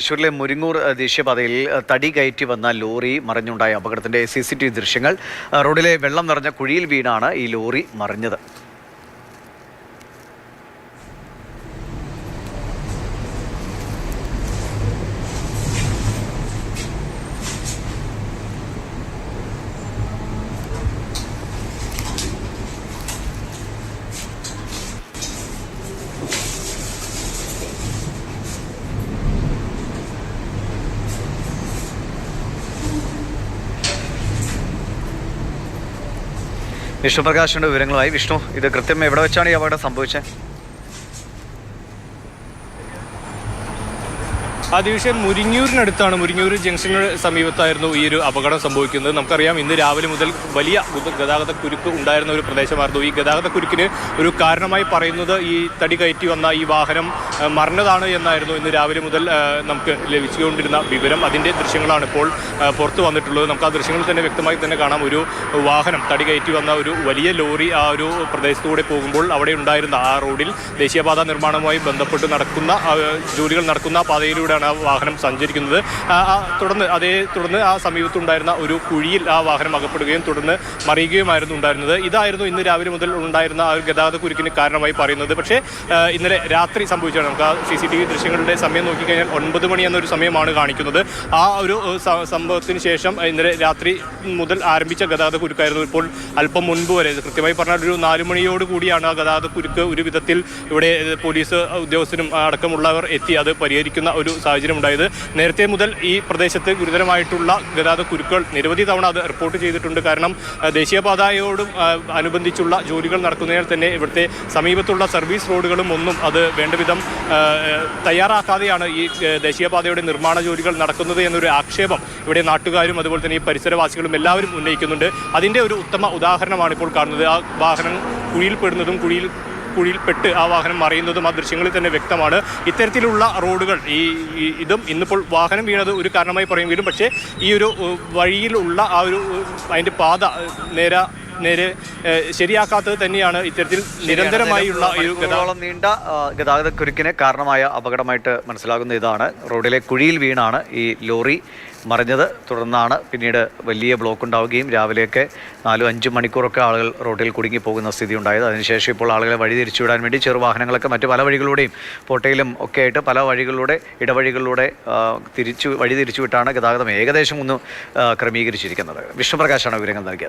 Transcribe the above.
തൃശ്ശൂരിലെ മുരിങ്ങൂർ ദേശീയപാതയിൽ തടി കയറ്റി വന്ന ലോറി മറിഞ്ഞുണ്ടായ അപകടത്തിന്റെ CCTV ദൃശ്യങ്ങൾ. റോഡിലെ വെള്ളം നിറഞ്ഞ കുഴിയിൽ വീണാണ് ഈ ലോറി മറിഞ്ഞത്. വിഷ്ണു പ്രകാശിന്റെ വിവരങ്ങളുമായി. വിഷ്ണു, ഇത് കൃത്യം എവിടെ വെച്ചാണ് ഈ അപകടം സംഭവിച്ചത്? ആ ദിവസം മുരിങ്ങൂരിനടുത്താണ്, മുരിങ്ങൂർ ജംഗ്ഷന് സമീപത്തായിരുന്നു ഈ ഒരു അപകടം സംഭവിക്കുന്നത്. നമുക്കറിയാം, ഇന്ന് രാവിലെ മുതൽ വലിയ ഗതാഗത കുരുക്ക് ഉണ്ടായിരുന്ന ഒരു പ്രദേശമായിരുന്നു. ഈ ഗതാഗത കുരുക്കിന് ഒരു കാരണമായി പറയുന്നത് ഈ തടി കയറ്റി വന്ന ഈ വാഹനം മറിഞ്ഞതാണ് എന്നായിരുന്നു ഇന്ന് രാവിലെ മുതൽ നമുക്ക് ലഭിച്ചുകൊണ്ടിരുന്ന വിവരം. അതിൻ്റെ ദൃശ്യങ്ങളാണ് ഇപ്പോൾ പുറത്തു വന്നിട്ടുള്ളത്. നമുക്ക് ആ ദൃശ്യങ്ങൾ തന്നെ വ്യക്തമായി തന്നെ കാണാം. ഒരു വാഹനം തടി കയറ്റി വന്ന ഒരു വലിയ ലോറി ആ ഒരു പ്രദേശത്തൂടെ പോകുമ്പോൾ അവിടെ ഉണ്ടായിരുന്ന ആ റോഡിൽ ദേശീയപാത നിർമ്മാണവുമായി ബന്ധപ്പെട്ട് നടക്കുന്ന ജോലികൾ നടക്കുന്ന പാതയിലൂടെ ആ വാഹനം സഞ്ചരിക്കുന്നത്. തുടർന്ന് ആ സമീപത്തുണ്ടായിരുന്ന ഒരു കുഴിയിൽ ആ വാഹനം അകപ്പെടുകയും തുടർന്ന് മറിയുകയുമായിരുന്നു ഉണ്ടായിരുന്നത്. ഇതായിരുന്നു ഇന്ന് രാവിലെ മുതൽ ഉണ്ടായിരുന്ന ആ ഒരു ഗതാഗത കുരുക്കിന് കാരണമായി പറയുന്നത്. പക്ഷേ ഇന്നലെ രാത്രി സംഭവിച്ചാണ്. നമുക്ക് ആ CCTV ദൃശ്യങ്ങളുടെ സമയം നോക്കിക്കഴിഞ്ഞാൽ 9 മണി എന്നൊരു സമയമാണ് കാണിക്കുന്നത്. ആ ഒരു സംഭവത്തിന് ശേഷം ഇന്നലെ രാത്രി മുതൽ ആരംഭിച്ച ഗതാഗത കുരുക്കായിരുന്നു ഇപ്പോൾ അല്പം മുൻപ് വരെ. കൃത്യമായി പറഞ്ഞാൽ ഒരു 4 മണിയോട് കൂടിയാണ് ആ ഗതാഗത കുരുക്ക് ഒരു വിധത്തിൽ ഇവിടെ പോലീസ് ഉദ്യോഗസ്ഥരും അടക്കമുള്ളവർ എത്തി അത് പരിഹരിക്കുന്ന ഒരു സാഹചര്യം ഉണ്ടായത്. നേരത്തെ മുതൽ ഈ പ്രദേശത്ത് ഗുരുതരമായിട്ടുള്ള ഗതാഗത കുരുക്കുകൾ നിരവധി തവണ അത് റിപ്പോർട്ട് ചെയ്തിട്ടുണ്ട്. കാരണം ദേശീയപാതയോടും അനുബന്ധിച്ചുള്ള ജോലികൾ നടക്കുന്നതിനാൽ തന്നെ ഇവിടുത്തെ സമീപത്തുള്ള സർവീസ് റോഡുകളും ഒന്നും അത് വേണ്ടവിധം തയ്യാറാക്കാതെയാണ് ഈ ദേശീയപാതയുടെ നിർമ്മാണ ജോലികൾ നടക്കുന്നത് എന്നൊരു ആക്ഷേപം ഇവിടെ നാട്ടുകാരും അതുപോലെ തന്നെ ഈ പരിസരവാസികളും എല്ലാവരും ഉന്നയിക്കുന്നുണ്ട്. അതിൻ്റെ ഒരു ഉത്തമ ഉദാഹരണമാണ് ഇപ്പോൾ കാണുന്നത്. ആ വാഹനം കുഴിയിൽപ്പെടുന്നതും കുഴിയിൽപ്പെട്ട് ആ വാഹനം മറിയുന്നതും ആ ദൃശ്യങ്ങളിൽ തന്നെ വ്യക്തമാണ്. ഇത്തരത്തിലുള്ള റോഡുകൾ ഇതും ഇന്നിപ്പോൾ വാഹനം വീണത് ഒരു കാരണമായി പറയുമെങ്കിലും പക്ഷേ ഈ ഒരു വഴിയിലുള്ള ആ ഒരു അതിൻ്റെ പാത നേരെ ശരിയാക്കാത്തത് തന്നെയാണ് ഇത്തരത്തിൽ നിരന്തരമായുള്ള ഒരു നീണ്ട ഗതാഗത കുരുക്കിന് കാരണമായ അപകടമായിട്ട് മനസ്സിലാകുന്ന ഇതാണ്. റോഡിലെ കുഴിയിൽ വീണാണ് ഈ ലോറി മറിഞ്ഞത്. തുടർന്നാണ് പിന്നീട് വലിയ ബ്ലോക്ക് ഉണ്ടാവുകയും രാവിലെയൊക്കെ 4-5 മണിക്കൂറൊക്കെ ആളുകൾ റോഡിൽ കുടുങ്ങി പോകുന്ന സ്ഥിതി ഉണ്ടായത്. അതിനുശേഷം ഇപ്പോൾ ആളുകളെ വഴി തിരിച്ചുവിടാൻ വേണ്ടി ചെറുവാഹനങ്ങളൊക്കെ മറ്റ് പല വഴികളിലൂടെയും പോട്ടയിലും ഒക്കെ ആയിട്ട് പല വഴികളിലൂടെ ഇടവഴികളിലൂടെ വഴി തിരിച്ചുവിട്ടാണ് ഗതാഗതം ഏകദേശം ഒന്ന് ക്രമീകരിച്ചിരിക്കുന്നത്. വിഷ്ണുപ്രകാശാണ് വിവരങ്ങൾ നൽകിയത്.